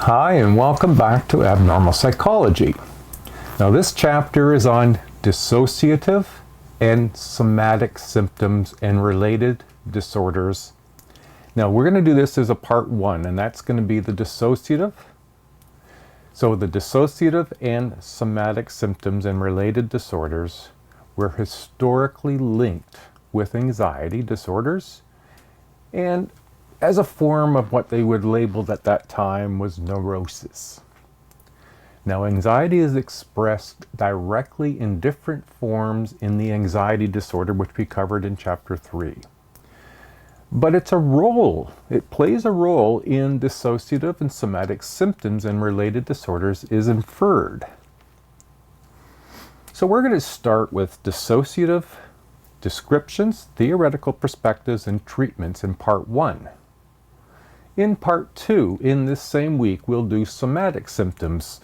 Hi, and welcome back to Abnormal Psychology. Now, this chapter is on dissociative and somatic symptoms and related disorders. Now, we're going to do this as a part one, and that's going to be the dissociative. So, the dissociative and somatic symptoms and related disorders were historically linked with anxiety disorders and as a form of what they would label at that time was neurosis. Now, anxiety is expressed directly in different forms in the anxiety disorder, which we covered in chapter 3. But it plays a role in dissociative and somatic symptoms and related disorders is inferred. So we're going to start with dissociative descriptions, theoretical perspectives, and treatments in part 1. In part 2, in this same week, we'll do somatic symptoms,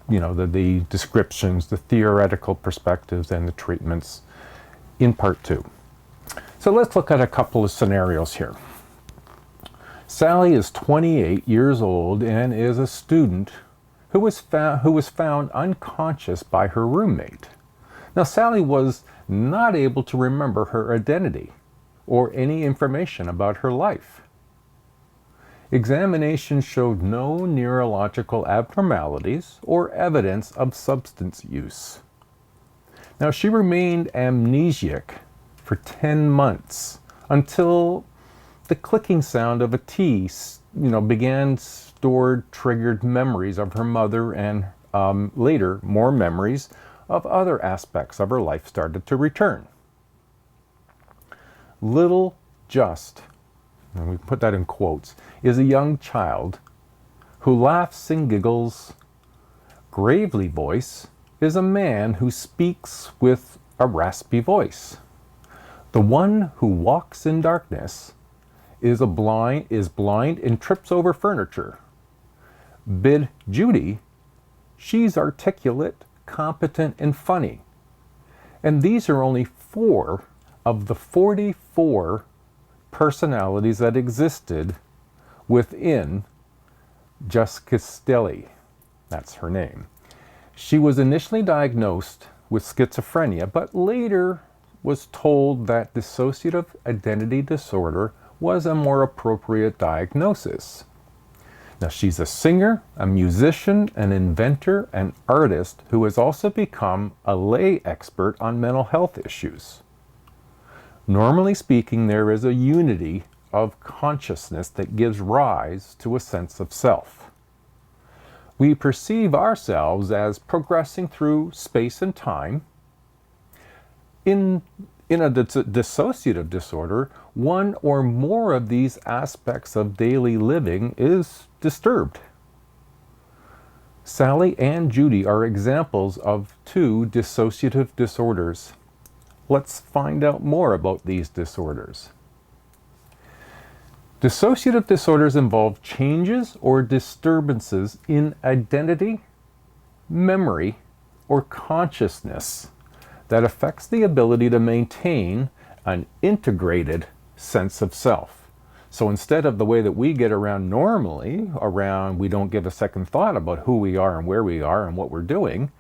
the descriptions, the theoretical perspectives, and the treatments in part 2. So let's look at a couple of scenarios here. Sally is 28 years old and is a student who was found unconscious by her roommate. Now, Sally was not able to remember her identity or any information about her life. Examination showed no neurological abnormalities or evidence of substance use. Now, she remained amnesiac for 10 months until the clicking sound of a tea, began stored triggered memories of her mother and later more memories of other aspects of her life started to return. Little Just, and we put that in quotes, is a young child who laughs and giggles. Gravely Voice is a man who speaks with a raspy voice. The one who walks in darkness is blind and trips over furniture. Bid Judy, she's articulate, competent, and funny. And these are only 4 of the 44 personalities that existed within Jessica Stelly. That's her name. She was initially diagnosed with schizophrenia, but later was told that dissociative identity disorder was a more appropriate diagnosis. Now, she's a singer, a musician, an inventor, an artist who has also become a lay expert on mental health issues. Normally speaking, there is a unity of consciousness that gives rise to a sense of self. We perceive ourselves as progressing through space and time. In a dissociative disorder, one or more of these aspects of daily living is disturbed. Sally and Judy are examples of 2 dissociative disorders. Let's find out more about these disorders. Dissociative disorders involve changes or disturbances in identity, memory, or consciousness that affects the ability to maintain an integrated sense of self. So instead of the way that we get around normally, we don't give a second thought about who we are and where we are and what we're doing,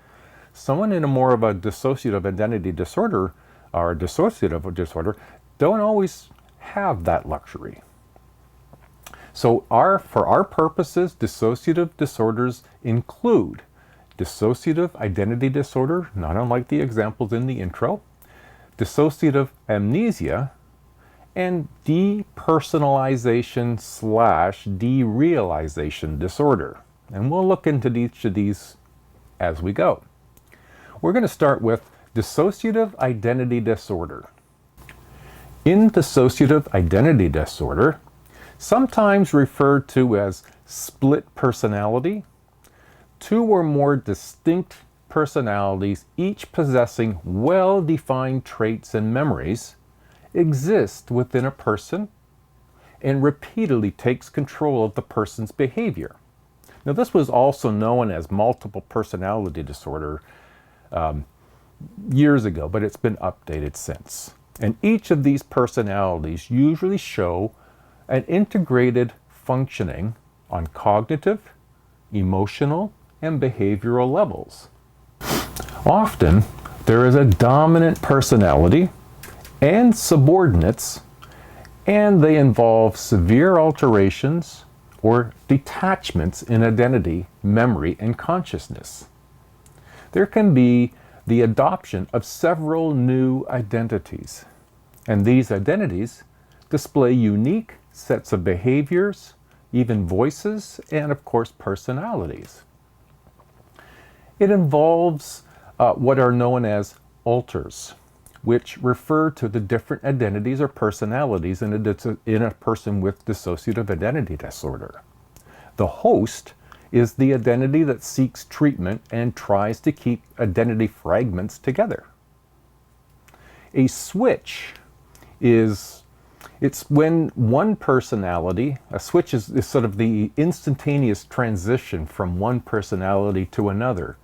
someone in a more of a dissociative identity disorder or dissociative disorder don't always have that luxury. So for our purposes, dissociative disorders include dissociative identity disorder, not unlike the examples in the intro, dissociative amnesia, and depersonalization/derealization disorder. And we'll look into each of these as we go. We're going to start with dissociative identity disorder. In dissociative identity disorder, sometimes referred to as split personality, 2 or more distinct personalities, each possessing well-defined traits and memories, exist within a person and repeatedly takes control of the person's behavior. Now, this was also known as multiple personality disorder years ago, but it's been updated since. And each of these personalities usually show an integrated functioning on cognitive, emotional and behavioral levels. Often, there is a dominant personality and subordinates, and they involve severe alterations or detachments in identity, memory, and consciousness. There can be the adoption of several new identities, and these identities display unique sets of behaviors, even voices, and of course personalities. It involves what are known as alters, which refer to the different identities or personalities in a person with dissociative identity disorder. The host is the identity that seeks treatment and tries to keep identity fragments together. A switch it's when one personality, a switch is sort of the instantaneous transition from one personality to another.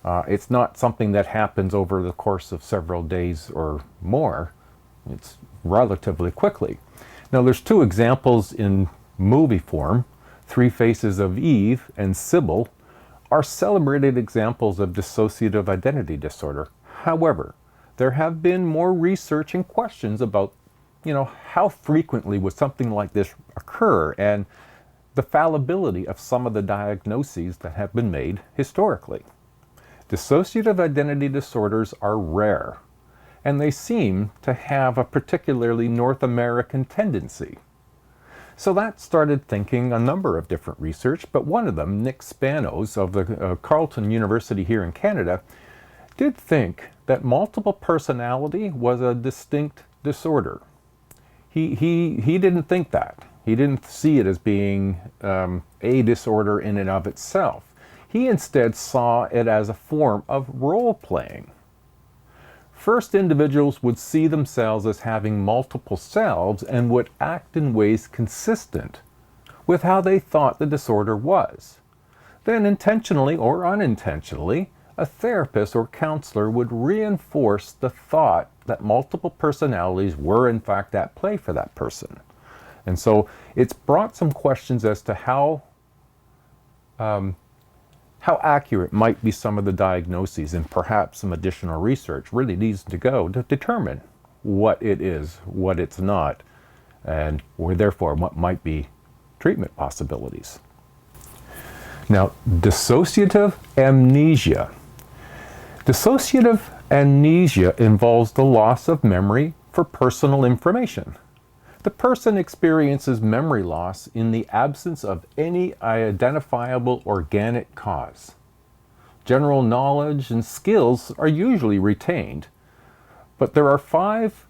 It's not something that happens over the course of several days or more. It's relatively quickly. Now there's two examples in movie form. Three Faces of Eve and Sybil are celebrated examples of dissociative identity disorder. However, there have been more research and questions about, how frequently would something like this occur and the fallibility of some of the diagnoses that have been made historically. Dissociative identity disorders are rare, and they seem to have a particularly North American tendency. So that started thinking a number of different research, but one of them, Nick Spanos of the Carleton University here in Canada, did think that multiple personality was a distinct disorder. He didn't think that. He didn't see it as being a disorder in and of itself. He instead saw it as a form of role-playing. First, individuals would see themselves as having multiple selves and would act in ways consistent with how they thought the disorder was. Then, intentionally or unintentionally, a therapist or counselor would reinforce the thought that multiple personalities were in fact at play for that person. And so it's brought some questions as to how accurate might be some of the diagnoses, and perhaps some additional research really needs to go to determine what it is, what it's not, and therefore what might be treatment possibilities. Now, dissociative amnesia. Dissociative amnesia involves the loss of memory for personal information. The person experiences memory loss in the absence of any identifiable organic cause. General knowledge and skills are usually retained, but there are 5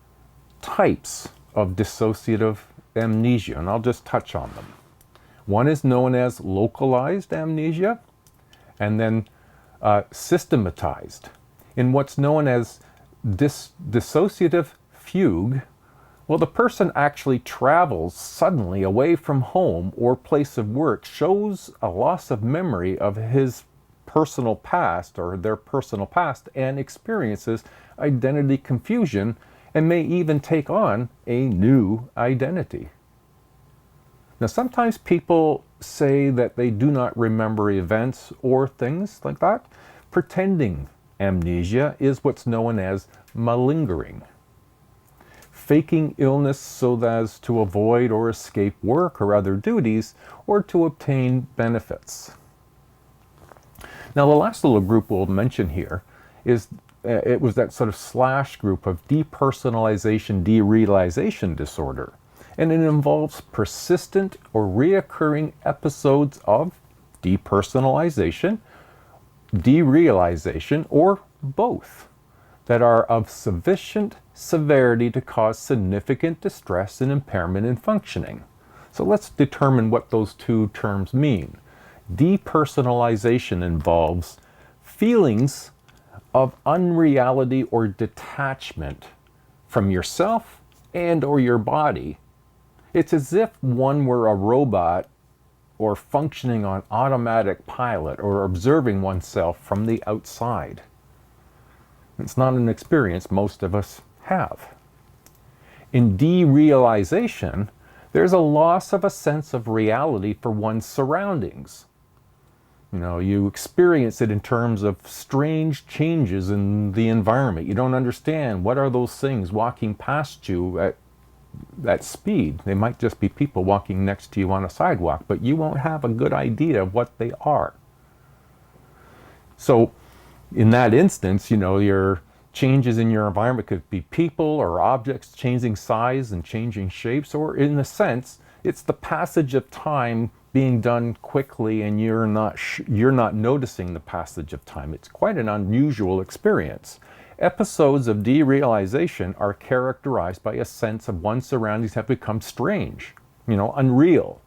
types of dissociative amnesia, and I'll just touch on them. One is known as localized amnesia, and then systematized. In what's known as dissociative fugue, well, the person actually travels suddenly away from home or place of work, shows a loss of memory of his personal past or their personal past, and experiences identity confusion and may even take on a new identity. Now, sometimes people say that they do not remember events or things like that. Pretending amnesia is what's known as malingering. Faking illness so as to avoid or escape work or other duties, or to obtain benefits. Now, the last little group we'll mention here is it was that sort of slash group of depersonalization, derealization disorder. And it involves persistent or reoccurring episodes of depersonalization, derealization, or both, that are of sufficient severity to cause significant distress and impairment in functioning. So let's determine what those two terms mean. Depersonalization involves feelings of unreality or detachment from yourself and or your body. It's as if one were a robot or functioning on automatic pilot or observing oneself from the outside. It's not an experience most of us have. In derealization, there's a loss of a sense of reality for one's surroundings. You know, you experience it in terms of strange changes in the environment. You don't understand what are those things walking past you at that speed. They might just be people walking next to you on a sidewalk, but you won't have a good idea of what they are. So in that instance, you know, your changes in your environment could be people or objects changing size and changing shapes, or in a sense, it's the passage of time being done quickly and you're not noticing the passage of time. It's quite an unusual experience. Episodes of derealization are characterized by a sense of one's surroundings have become strange, you know, unreal.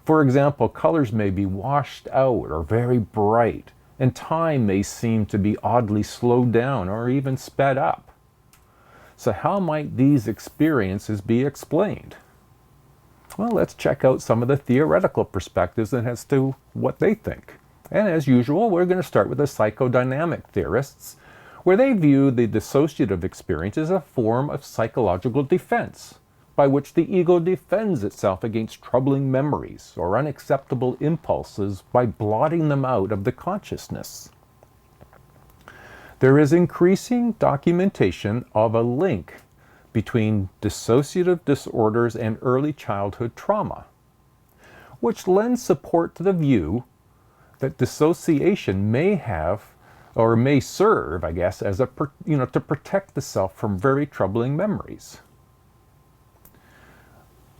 For example, colors may be washed out or very bright, and time may seem to be oddly slowed down or even sped up. So how might these experiences be explained? Well, let's check out some of the theoretical perspectives as to what they think. And as usual, we're going to start with the psychodynamic theorists, where they view the dissociative experience as a form of psychological defense, by which the ego defends itself against troubling memories or unacceptable impulses by blotting them out of the consciousness. There is increasing documentation of a link between dissociative disorders and early childhood trauma, which lends support to the view that dissociation may have or may serve, I guess, as to protect the self from very troubling memories.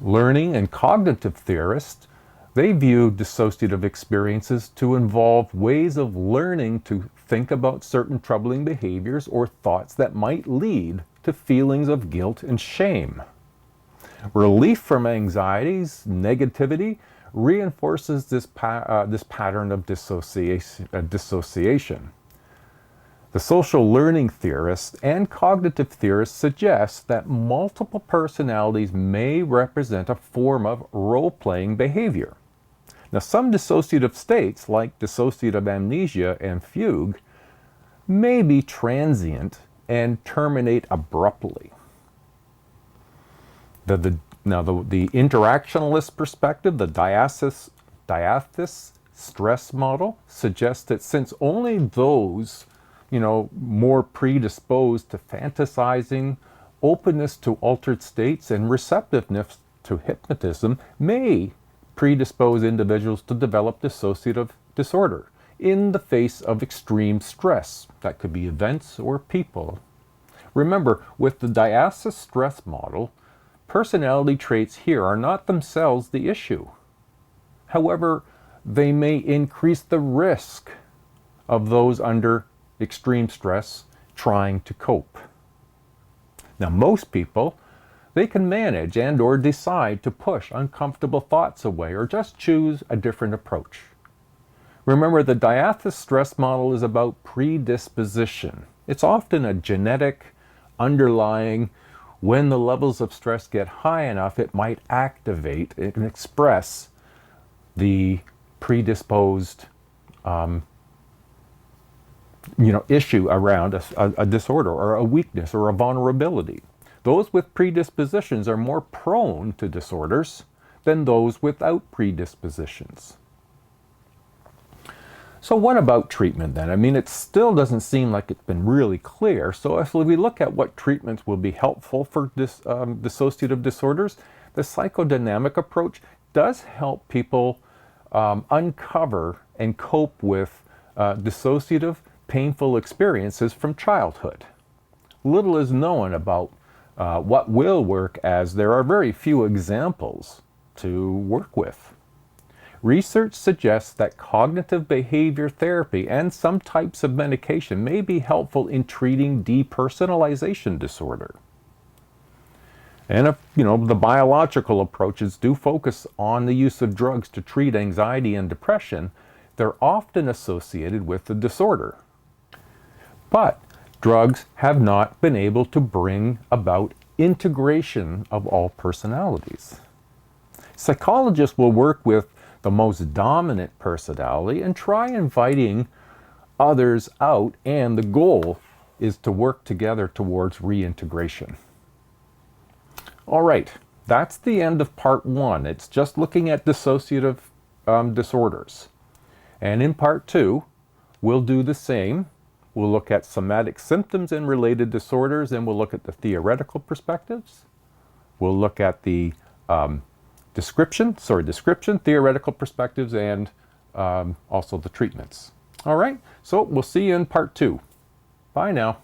Learning and cognitive theorists, they view dissociative experiences to involve ways of learning to think about certain troubling behaviors or thoughts that might lead to feelings of guilt and shame. Relief from anxieties, negativity, reinforces this pattern of dissociation. The social learning theorists and cognitive theorists suggest that multiple personalities may represent a form of role-playing behavior. Now, some dissociative states, like dissociative amnesia and fugue, may be transient and terminate abruptly. The interactionalist perspective, the diathesis stress model, suggests that since only those more predisposed to fantasizing, openness to altered states, and receptiveness to hypnotism may predispose individuals to develop dissociative disorder in the face of extreme stress. That could be events or people. Remember, with the diathesis stress model, personality traits here are not themselves the issue. However, they may increase the risk of those under extreme stress trying to cope. Now, most people, they can manage and or decide to push uncomfortable thoughts away or just choose a different approach. Remember, the diathesis stress model is about predisposition. It's often a genetic, underlying, when the levels of stress get high enough, it might activate and express the predisposed issue around a disorder or a weakness or a vulnerability. Those with predispositions are more prone to disorders than those without predispositions. So what about treatment then? I mean, it still doesn't seem like it's been really clear. So if we look at what treatments will be helpful for dissociative disorders, the psychodynamic approach does help people uncover and cope with dissociative, painful experiences from childhood. Little is known about what will work, as there are very few examples to work with. Research suggests that cognitive behavior therapy and some types of medication may be helpful in treating depersonalization disorder. And if, the biological approaches do focus on the use of drugs to treat anxiety and depression, they're often associated with the disorder. But drugs have not been able to bring about integration of all personalities. Psychologists will work with the most dominant personality and try inviting others out, and the goal is to work together towards reintegration. All right, that's the end of part one. It's just looking at dissociative disorders. And in part 2, we'll do the same. We'll look at somatic symptoms and related disorders, and we'll look at the theoretical perspectives. We'll look at the description, theoretical perspectives, and also the treatments. All right, so we'll see you in part 2. Bye now.